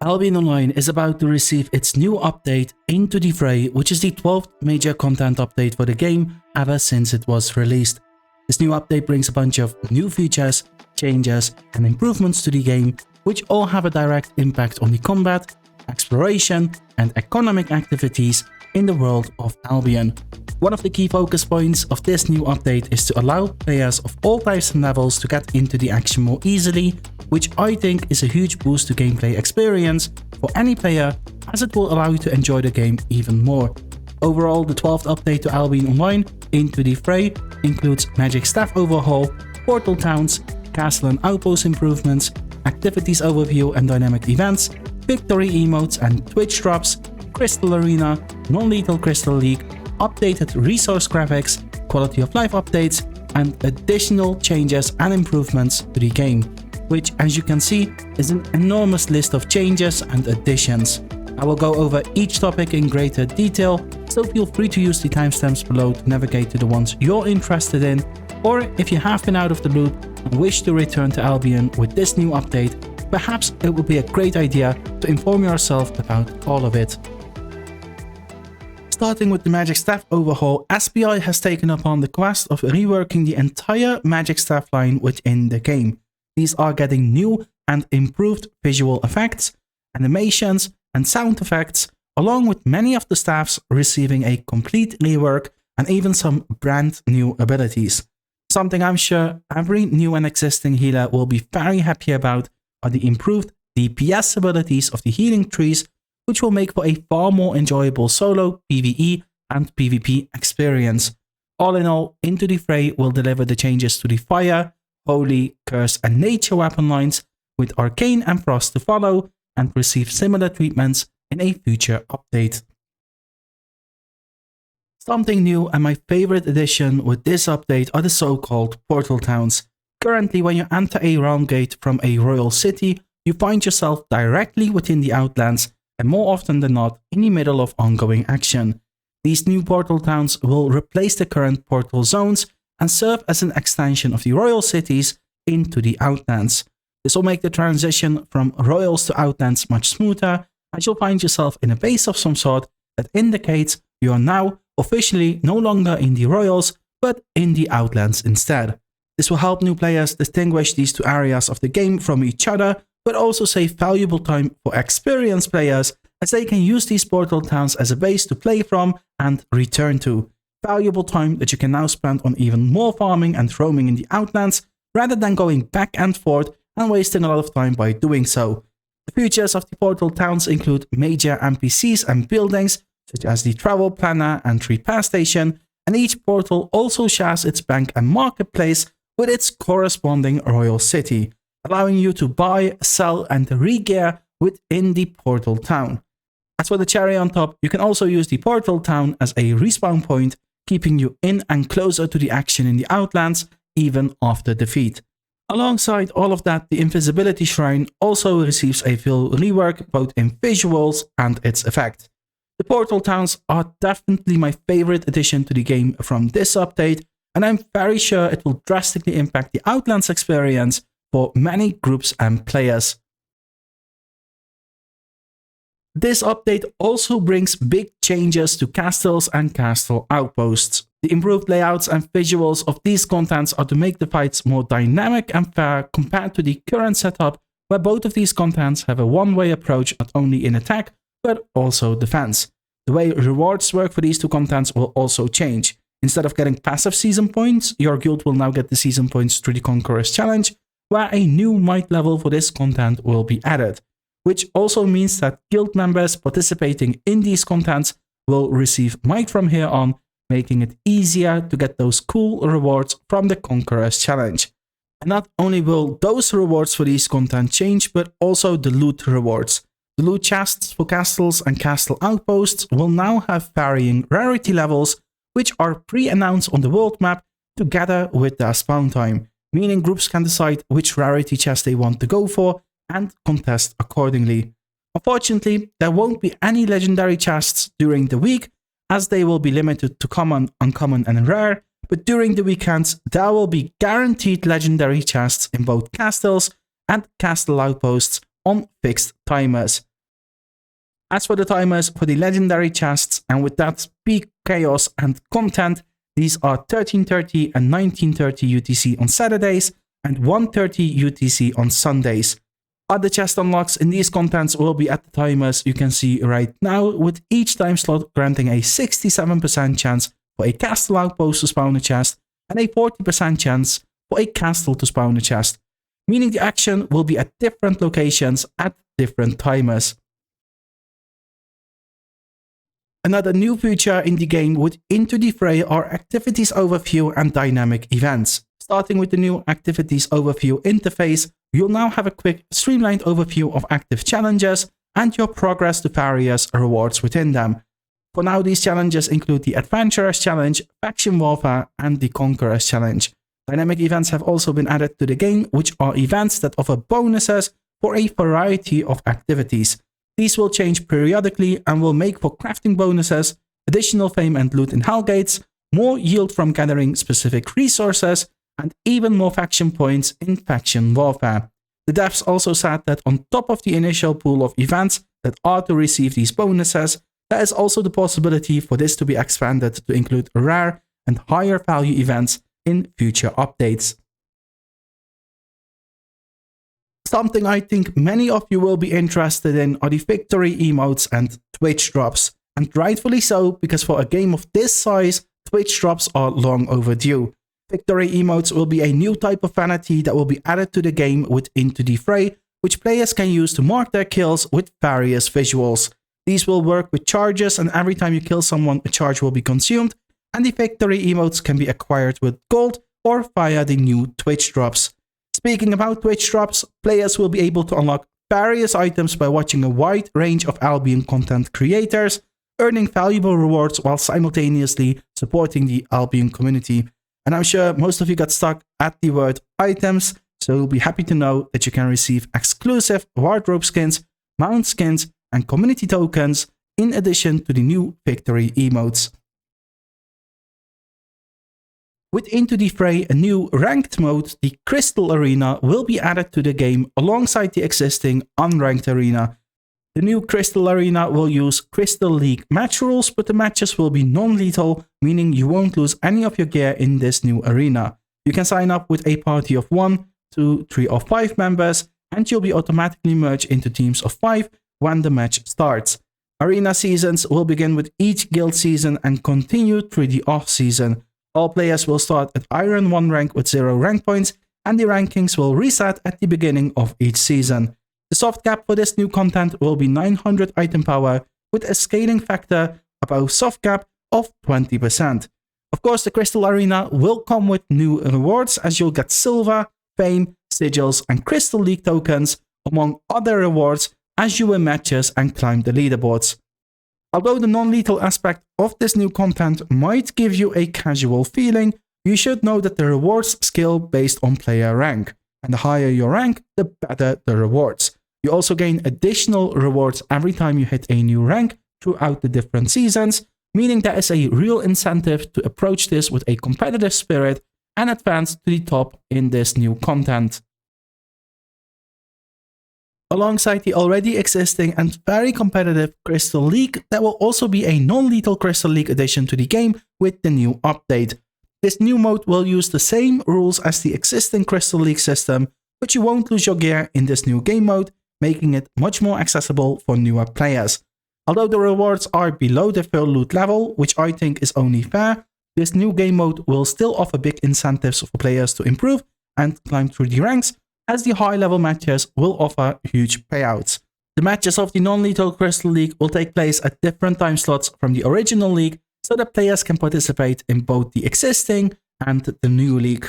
Albion Online is about to receive its new update Into the Fray, which is the 12th major content update for the game ever since it was released. This new update brings a bunch of new features, changes and improvements to the game, which all have a direct impact on the combat, exploration and economic activities in the world of Albion. One of the key focus points of this new update is to allow players of all types and levels to get into the action more easily, which I think is a huge boost to gameplay experience for any player, as it will allow you to enjoy the game even more. Overall, the 12th update to Albion Online, Into the Fray, includes Magic Staff Overhaul, Portal Towns, Castle and Outpost improvements, Activities Overview and Dynamic Events, Victory Emotes and Twitch Drops, Crystal Arena, Non-Lethal Crystal League, updated resource graphics, quality of life updates, and additional changes and improvements to the game, which, as you can see, is an enormous list of changes and additions. I will go over each topic in greater detail, so feel free to use the timestamps below to navigate to the ones you're interested in, or if you have been out of the loop and wish to return to Albion with this new update, perhaps it would be a great idea to inform yourself about all of it. Starting with the Magic Staff Overhaul, SPI has taken upon the quest of reworking the entire Magic Staff line within the game. These are getting new and improved visual effects, animations and sound effects, along with many of the staffs receiving a complete rework and even some brand new abilities. Something I'm sure every new and existing healer will be very happy about are the improved DPS abilities of the healing trees, which will make for a far more enjoyable solo, PvE and PvP experience. All in all, Into the Fray will deliver the changes to the Fire, Holy, Curse and Nature weapon lines, with Arcane and Frost to follow, and receive similar treatments in a future update. Something new and my favorite addition with this update are the so-called Portal Towns. Currently, when you enter a realm gate from a royal city, you find yourself directly within the Outlands, and more often than not in the middle of ongoing action. These new Portal Towns will replace the current Portal Zones and serve as an extension of the royal cities into the Outlands. This will make the transition from royals to Outlands much smoother, as you'll find yourself in a base of some sort that indicates you are now officially no longer in the royals, but in the Outlands instead. This will help new players distinguish these two areas of the game from each other, but also save valuable time for experienced players, as they can use these Portal Towns as a base to play from and return to. Valuable time that you can now spend on even more farming and roaming in the Outlands, rather than going back and forth and wasting a lot of time by doing so. The features of the Portal Towns include major NPCs and buildings, such as the Travel Planner and Repair Station, and each portal also shares its bank and marketplace with its corresponding royal city, allowing you to buy, sell and re-gear within the Portal Town. As for the cherry on top, you can also use the Portal Town as a respawn point, keeping you in and closer to the action in the Outlands even after defeat. Alongside all of that, the Invisibility Shrine also receives a full rework both in visuals and its effect. The Portal Towns are definitely my favorite addition to the game from this update, and I'm very sure it will drastically impact the Outlands experience for many groups and players. This update also brings big changes to castles and castle outposts. The improved layouts and visuals of these contents are to make the fights more dynamic and fair compared to the current setup, where both of these contents have a one-way approach not only in attack, but also defense. The way rewards work for these two contents will also change. Instead of getting passive season points, your guild will now get the season points through the Conqueror's Challenge, where a new might level for this content will be added, which also means that guild members participating in these contents will receive might from here on, making it easier to get those cool rewards from the Conqueror's Challenge. And not only will those rewards for these content change, but also the loot rewards. The loot chests for castles and castle outposts will now have varying rarity levels, which are pre-announced on the world map together with their spawn time, meaning groups can decide which rarity chest they want to go for and contest accordingly. Unfortunately, there won't be any legendary chests during the week, as they will be limited to common, uncommon and rare, but during the weekends there will be guaranteed legendary chests in both castles and castle outposts on fixed timers. As for the timers for the legendary chests, and with that peak chaos and content, these are 13:30 and 19:30 UTC on Saturdays and 1:30 UTC on Sundays. Other chest unlocks in these contents will be at the timers you can see right now, with each time slot granting a 67% chance for a castle outpost to spawn a chest and a 40% chance for a castle to spawn a chest, meaning the action will be at different locations at different timers. Another new feature in the game with Into the Fray are activities overview and dynamic events. Starting with the new activities overview interface, you'll now have a quick streamlined overview of active challenges and your progress to various rewards within them. For now, these challenges include the Adventurers Challenge, Faction Warfare, and the Conquerors Challenge. Dynamic events have also been added to the game, which are events that offer bonuses for a variety of activities. These will change periodically and will make for crafting bonuses, additional fame and loot in Hellgates, more yield from gathering specific resources, and even more faction points in Faction Warfare. The devs also said that on top of the initial pool of events that are to receive these bonuses, there is also the possibility for this to be expanded to include rare and higher value events in future updates. Something I think many of you will be interested in are the victory emotes and Twitch drops. And rightfully so, because for a game of this size, Twitch drops are long overdue. Victory emotes will be a new type of vanity that will be added to the game with Into the Fray, which players can use to mark their kills with various visuals. These will work with charges, and every time you kill someone, a charge will be consumed, and the victory emotes can be acquired with gold or via the new Twitch drops. Speaking about Twitch drops, players will be able to unlock various items by watching a wide range of Albion content creators, earning valuable rewards while simultaneously supporting the Albion community. And I'm sure most of you got stuck at the word items, so you'll be happy to know that you can receive exclusive wardrobe skins, mount skins, and community tokens in addition to the new victory emotes. With Into the Fray, a new ranked mode, the Crystal Arena, will be added to the game alongside the existing unranked arena. The new Crystal Arena will use Crystal League match rules, but the matches will be non-lethal, meaning you won't lose any of your gear in this new arena. You can sign up with a party of 1, 2, 3 or 5 members, and you'll be automatically merged into teams of 5 when the match starts. Arena seasons will begin with each guild season and continue through the off-season. All players will start at Iron 1 rank with 0 rank points, and the rankings will reset at the beginning of each season. The soft cap for this new content will be 900 item power, with a scaling factor above soft cap of 20%. Of course, the Crystal Arena will come with new rewards, as you'll get silver, fame, sigils, and Crystal League tokens, among other rewards, as you win matches and climb the leaderboards. Although the non-lethal aspect of this new content might give you a casual feeling, you should know that the rewards scale based on player rank, and the higher your rank, the better the rewards. You also gain additional rewards every time you hit a new rank throughout the different seasons, meaning there is a real incentive to approach this with a competitive spirit and advance to the top in this new content. Alongside the already existing and very competitive Crystal League, there will also be a non-lethal Crystal League addition to the game with the new update. This new mode will use the same rules as the existing Crystal League system, but you won't lose your gear in this new game mode, making it much more accessible for newer players. Although the rewards are below the full loot level, which I think is only fair, this new game mode will still offer big incentives for players to improve and climb through the ranks, as the high-level matches will offer huge payouts. The matches of the non-lethal Crystal League will take place at different time slots from the original league, so that players can participate in both the existing and the new league.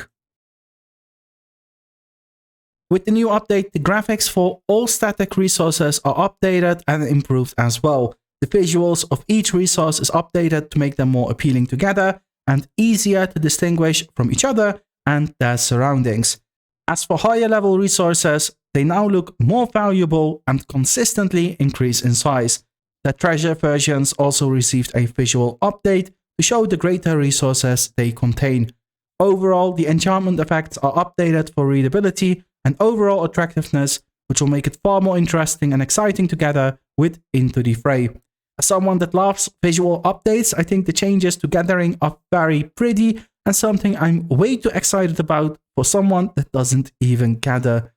With the new update, the graphics for all static resources are updated and improved as well. The visuals of each resource is updated to make them more appealing together and easier to distinguish from each other and their surroundings. As for higher level resources, they now look more valuable and consistently increase in size. The treasure versions also received a visual update to show the greater resources they contain. Overall, the enchantment effects are updated for readability and overall attractiveness, which will make it far more interesting and exciting to gather with Into the Fray. As someone that loves visual updates, I think the changes to gathering are very pretty and something I'm way too excited about for someone that doesn't even gather.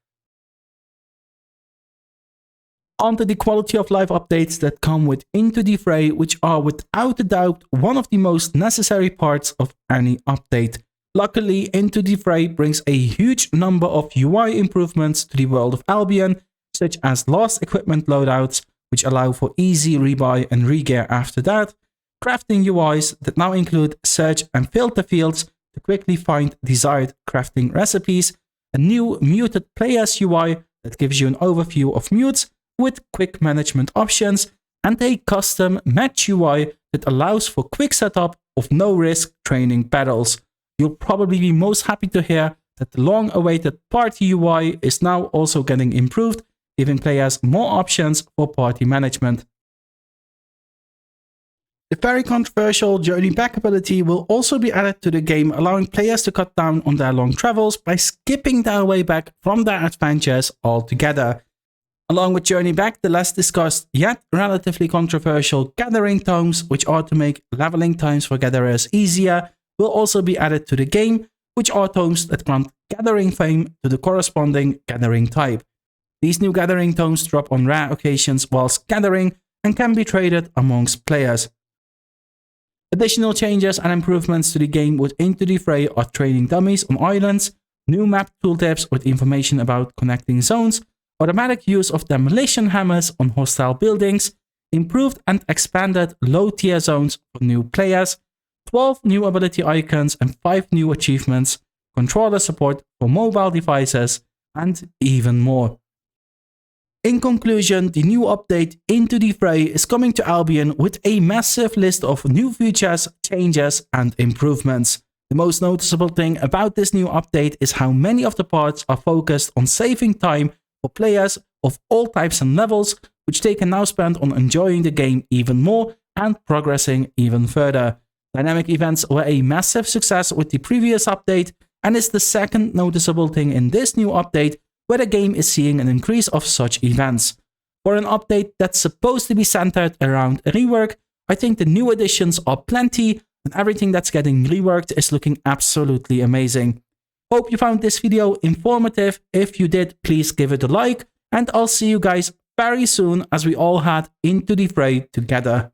On to the quality of life updates that come with Into the Fray, which are without a doubt one of the most necessary parts of any update. Luckily, Into the Fray brings a huge number of UI improvements to the world of Albion, such as lost equipment loadouts, which allow for easy rebuy and regear after that, crafting UIs that now include search and filter fields to quickly find desired crafting recipes, a new muted players UI that gives you an overview of mutes with quick management options, and a custom match UI that allows for quick setup of no-risk training battles. You'll probably be most happy to hear that the long-awaited party UI is now also getting improved, giving players more options for party management. The very controversial Journey Back ability will also be added to the game, allowing players to cut down on their long travels by skipping their way back from their adventures altogether. Along with Journey Back, the less discussed yet relatively controversial Gathering Tomes, which are to make leveling times for gatherers easier, will also be added to the game, which are tomes that grant Gathering Fame to the corresponding Gathering type. These new Gathering Tomes drop on rare occasions whilst gathering and can be traded amongst players. Additional changes and improvements to the game with Into the Fray are training dummies on islands, new map tooltips with information about connecting zones, automatic use of demolition hammers on hostile buildings, improved and expanded low-tier zones for new players, 12 new ability icons and 5 new achievements, controller support for mobile devices, and even more. In conclusion, the new update Into the Fray is coming to Albion with a massive list of new features, changes, and improvements. The most noticeable thing about this new update is how many of the parts are focused on saving time for players of all types and levels, which they can now spend on enjoying the game even more and progressing even further. Dynamic events were a massive success with the previous update, and is the second noticeable thing in this new update where the game is seeing an increase of such events. For an update that's supposed to be centered around a rework, I think the new additions are plenty, and everything that's getting reworked is looking absolutely amazing. Hope you found this video informative. If you did, please give it a like, and I'll see you guys very soon as we all head into the fray together.